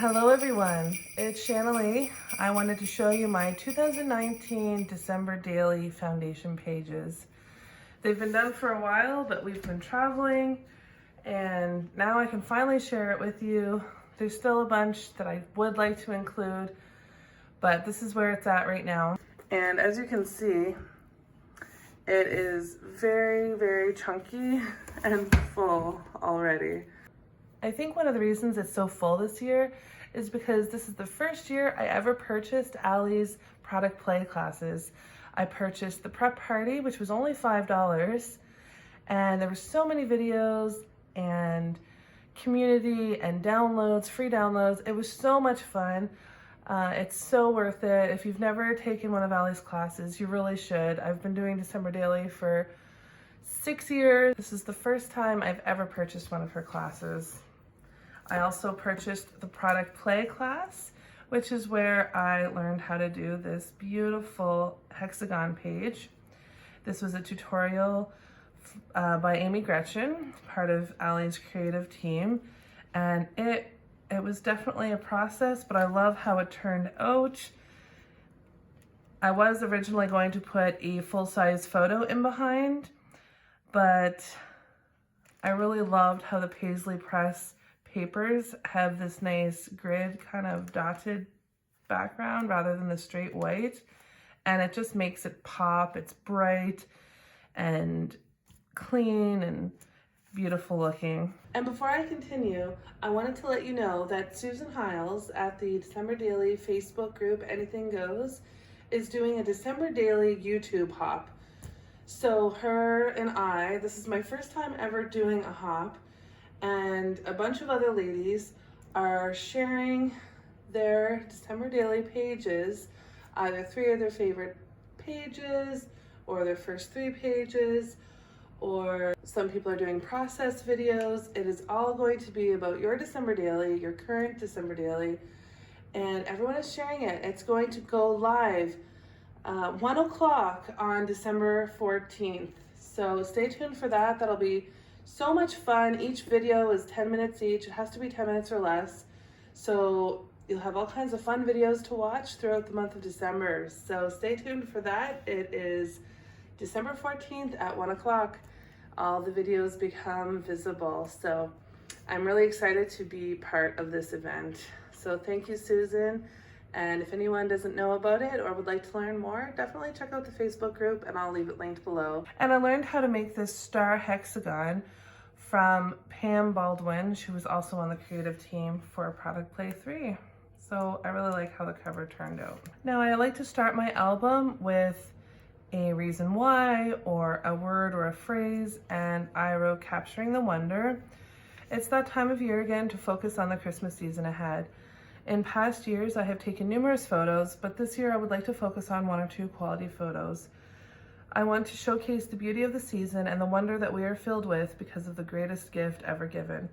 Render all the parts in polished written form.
Hello everyone, it's Shanalee. I wanted to show you my 2019 December daily foundation pages. They've been done for a while, but we've been traveling and now I can finally share it with you. There's still a bunch that I would like to include, but this is where it's at right now. And as you can see, it is very, very chunky and full already. I think one of the reasons it's so full this year is because this is the first year I ever purchased Allie's product play classes. I purchased the prep party, which was only $5, and there were so many videos and community and downloads, free downloads. It was so much fun. It's so worth it. If you've never taken one of Allie's classes, you really should. I've been doing December Daily for 6 years. This is the first time I've ever purchased one of her classes. I also purchased the product play class, which is where I learned how to do this beautiful hexagon page. This was a tutorial by Amy Gretchen, part of Allie's creative team, and it was definitely a process, but I love how it turned out. I was originally going to put a full-size photo in behind, but I really loved how the Paislee Press papers have this nice grid kind of dotted background rather than the straight white, and it just makes it pop. It's bright and clean and beautiful looking. And before I continue, I wanted to let you know that Susan Hiles at the December Daily Facebook group Anything Goes is doing a December Daily YouTube hop. So her and I, this is my first time ever doing a hop, and a bunch of other ladies are sharing their December Daily pages, either 3 of their favorite pages or their first 3 pages, or some people are doing process videos. It is all going to be about your December Daily, your current December Daily, and everyone is sharing it. It's going to go live 1 o'clock on December 14th. So stay tuned for that. That'll be so much fun. Each video is 10 minutes each. It has to be 10 minutes or less. So you'll have all kinds of fun videos to watch throughout the month of December. So stay tuned for that. It is December 14th at 1 o'clock. All the videos become visible. So I'm really excited to be part of this event. So thank you, Susan. And if anyone doesn't know about it or would like to learn more, definitely check out the Facebook group and I'll leave it linked below. And I learned how to make this star hexagon from Pam Baldwin. She was also on the creative team for Product Play 3. So I really like how the cover turned out. Now I like to start my album with a reason why or a word or a phrase, and I wrote Capturing the Wonder. It's that time of year again to focus on the Christmas season ahead. In past years, I have taken numerous photos, but this year I would like to focus on 1 or 2 quality photos. I want to showcase the beauty of the season and the wonder that we are filled with because of the greatest gift ever given.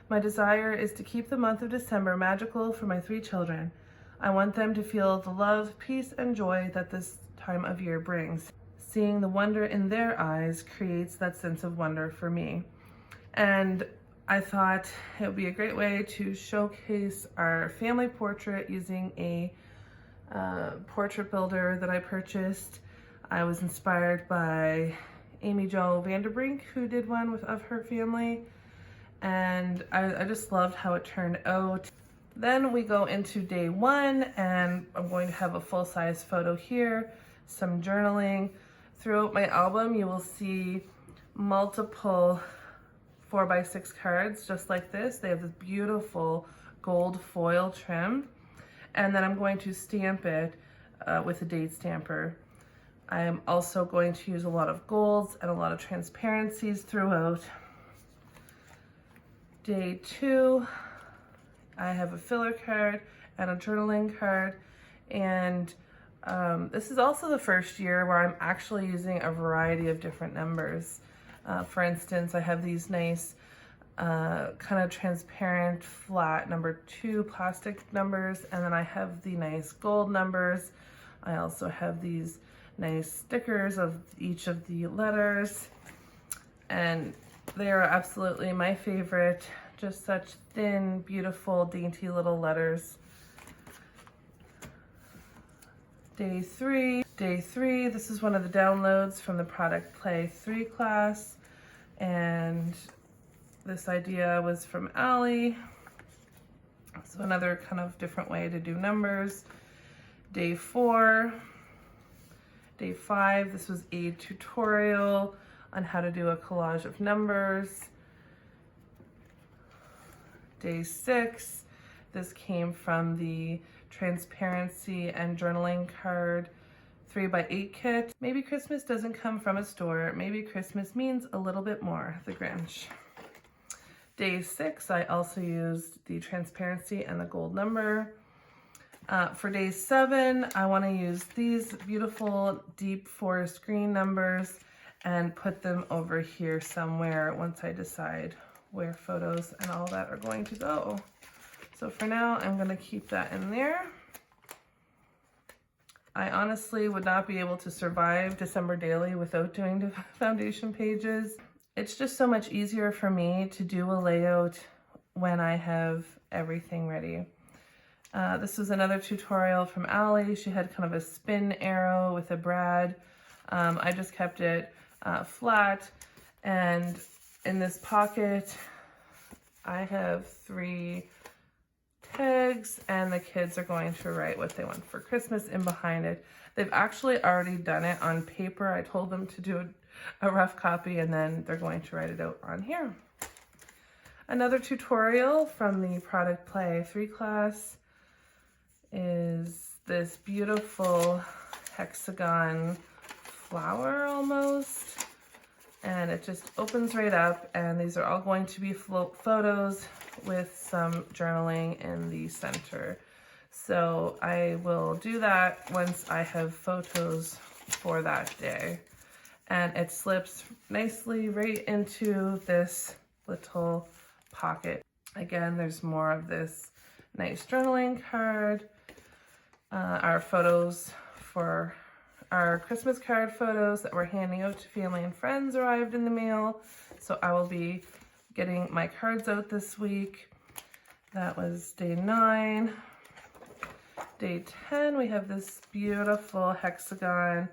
My desire is to keep the month of December magical for my 3 children. I want them to feel the love, peace, and joy that this time of year brings. Seeing the wonder in their eyes creates that sense of wonder for me. And I thought it would be a great way to showcase our family portrait using a portrait builder that I purchased. I was inspired by Amy Jo Vanderbrink, who did one of her family, and I just loved how it turned out. Then we go into day 1, and I'm going to have a full-size photo here, some journaling. Throughout my album, you will see multiple 4x6 cards just like this. They have this beautiful gold foil trim, and then I'm going to stamp it with a date stamper. I am also going to use a lot of golds and a lot of transparencies throughout. Day 2, I have a filler card and a journaling card, and this is also the first year where I'm actually using a variety of different numbers. For instance, I have these nice kind of transparent flat number 2 plastic numbers, and then I have the nice gold numbers. I also have these nice stickers of each of the letters, and they are absolutely my favorite Just such thin, beautiful, dainty little letters. Day three, this is one of the downloads from the Product Play 3 class. And this idea was from Allie. So another kind of different way to do numbers. Day 4, day 5, this was a tutorial on how to do a collage of numbers. Day 6, this came from the Transparency and Journaling Card 3x8 kit. Maybe Christmas doesn't come from a store. Maybe Christmas means a little bit more, The Grinch. Day 6, I also used the Transparency and the gold number. For day 7, I want to use these beautiful deep forest green numbers and put them over here somewhere once I decide where photos and all that are going to go. So for now, I'm going to keep that in there. I honestly would not be able to survive December Daily without doing the foundation pages. It's just so much easier for me to do a layout when I have everything ready. This was another tutorial from Allie. She had kind of a spin arrow with a brad. I just kept it flat, and in this pocket I have 3 tags, and the kids are going to write what they want for Christmas in behind it. They've actually already done it on paper. I told them to do a rough copy, and then they're going to write it out on here. Another tutorial from the Product Play 3 class is this beautiful hexagon flower almost, and it just opens right up, and these are all going to be photos with some journaling in the center. So I will do that once I have photos for that day. And it slips nicely right into this little pocket. Again, there's more of this nice journaling card. Our photos for our Christmas card photos that we're handing out to family and friends arrived in the mail. So I will be getting my cards out this week. That was day 9. Day 10, we have this beautiful hexagon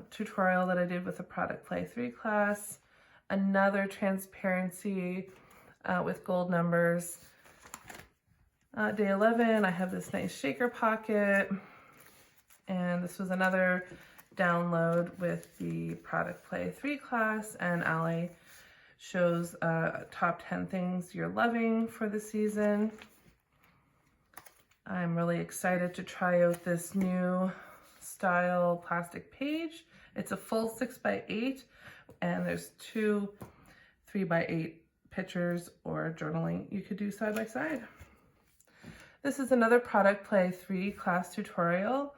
tutorial that I did with the Product Play 3 class. Another transparency with gold numbers. Day 11, I have this nice shaker pocket. And this was another download with the Product Play 3 class, and Allie shows top 10 things you're loving for the season. I'm really excited to try out this new style plastic page. It's a full 6x8, and there's 2 3x8 pictures or journaling you could do side by side. This is another Product Play 3 class tutorial,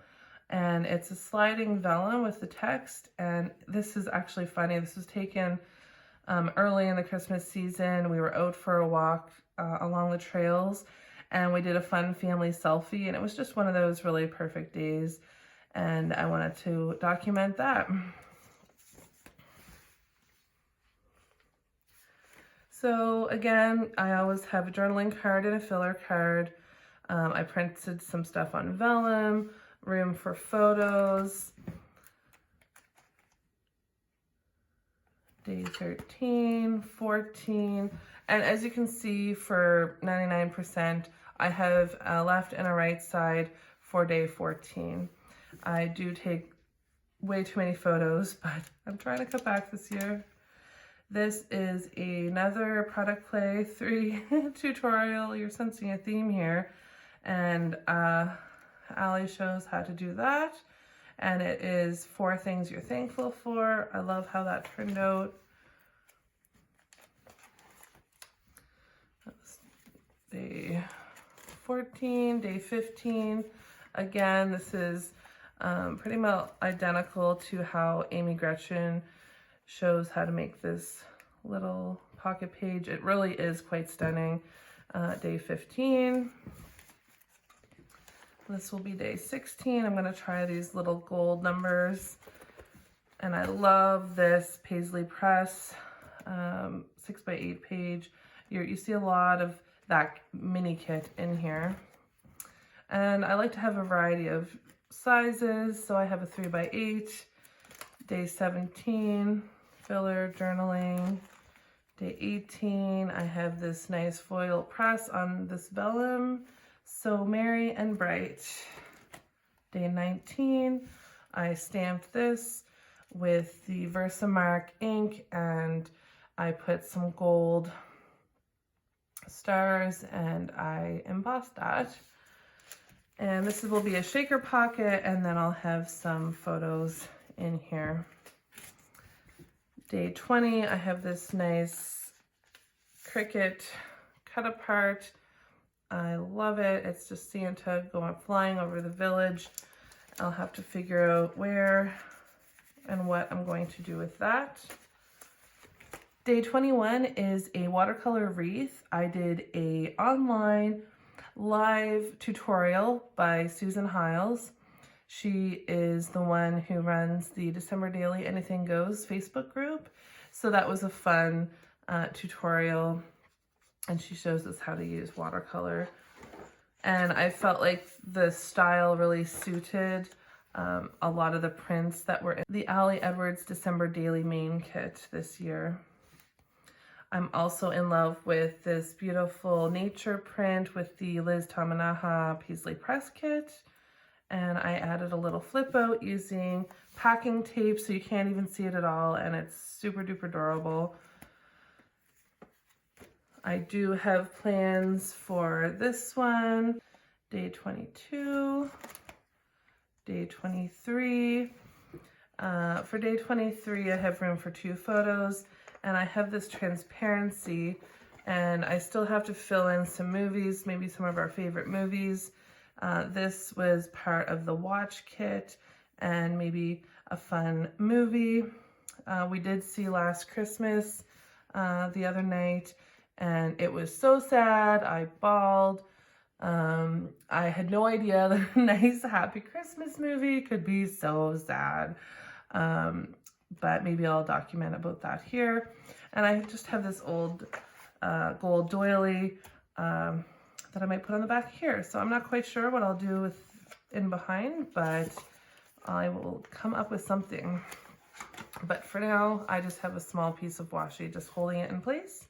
and it's a sliding vellum with the text, and this is actually funny. This was taken early in the Christmas season. We were out for a walk along the trails, and we did a fun family selfie, and it was just one of those really perfect days, and I wanted to document that. So again, I always have a journaling card and a filler card. I printed some stuff on vellum, room for photos. Day 13, 14, and as you can see, for 99%, I have a left and a right side for day 14. I do take way too many photos, but I'm trying to cut back this year. This is another Product Play 3 tutorial. You're sensing a theme here, and Allie shows how to do that. And it is 4 things you're thankful for. I love how that turned out. That was day 14, day 15. Again, this is pretty much identical to how Amy Gretchen shows how to make this little pocket page. It really is quite stunning. Day 15. This will be day 16. I'm going to try these little gold numbers. And I love this Paislee Press 6x8 page. You see a lot of that mini kit in here. And I like to have a variety of sizes. So I have a 3x8, day 17, filler journaling. Day 18, I have this nice foil press on this vellum, So Merry and Bright. Day 19, I stamped this with the Versamark ink, and I put some gold stars and I embossed that. And this will be a shaker pocket, and then I'll have some photos in here. Day 20, I have this nice Cricut cut apart. I love it. It's just Santa going flying over the village. I'll have to figure out where and what I'm going to do with that. Day 21 is a watercolor wreath. I did a online live tutorial by Susan Hiles. She is the one who runs the December Daily Anything Goes Facebook group. So that was a fun tutorial, and she shows us how to use watercolor. And I felt like the style really suited a lot of the prints that were in the Ali Edwards December Daily main kit this year. I'm also in love with this beautiful nature print with the Liz Tamanaha Paislee Press kit. And I added a little flip out using packing tape so you can't even see it at all, and it's super duper adorable. I do have plans for this one, day 22, day 23. For day 23, I have room for 2 photos. And I have this transparency, and I still have to fill in some movies, maybe some of our favorite movies. This was part of the watch kit and maybe a fun movie. We did see Last Christmas the other night, and it was so sad. I bawled. I had no idea that a nice happy Christmas movie could be so sad. But maybe I'll document about that here. And I just have this old gold doily that I might put on the back here. So I'm not quite sure what I'll do with in behind, but I will come up with something. But for now, I just have a small piece of washi just holding it in place.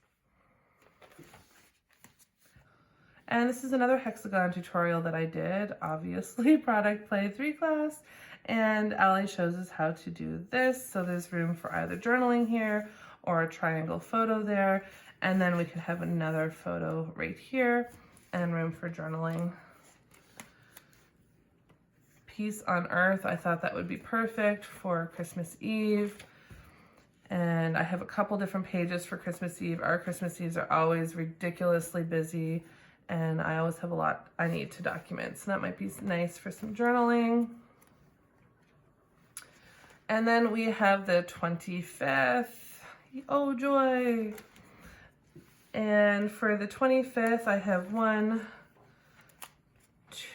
And this is another hexagon tutorial that I did, obviously, product play 3 class. And Ali shows us how to do this. So there's room for either journaling here or a triangle photo there. And then we could have another photo right here and room for journaling. Peace on Earth, I thought that would be perfect for Christmas Eve. And I have a couple different pages for Christmas Eve. Our Christmas Eves are always ridiculously busy, and I always have a lot I need to document. So that might be nice for some journaling. And then we have the 25th. Oh, joy. And for the 25th, I have 1,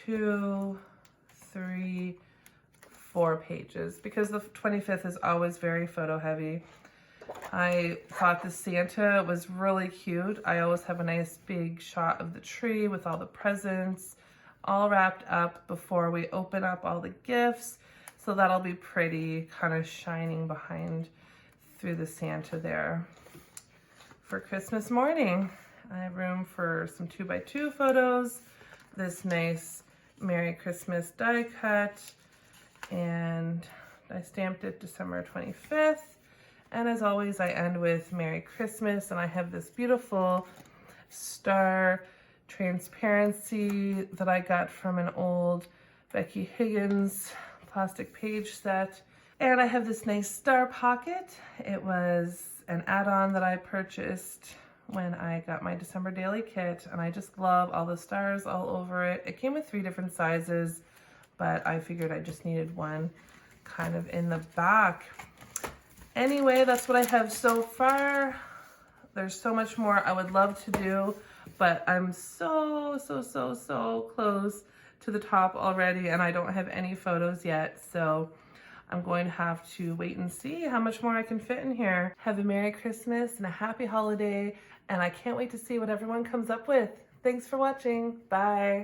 2, 3, 4 pages because the 25th is always very photo heavy. I thought the Santa was really cute. I always have a nice big shot of the tree with all the presents all wrapped up before we open up all the gifts. So that'll be pretty, kind of shining behind through the Santa there. For Christmas morning, I have room for some 2x2 photos, this nice Merry Christmas die cut, and I stamped it December 25th. And as always, I end with Merry Christmas, and I have this beautiful star transparency that I got from an old Becky Higgins plastic page set. And I have this nice star pocket. It was an add-on that I purchased when I got my December Daily kit, and I just love all the stars all over it. It came with 3 different sizes, but I figured I just needed one kind of in the back. Anyway, that's what I have so far. There's so much more I would love to do, but I'm so close to the top already, and I don't have any photos yet. So I'm going to have to wait and see how much more I can fit in here. Have a Merry Christmas and a happy holiday, and I can't wait to see what everyone comes up with. Thanks for watching. Bye.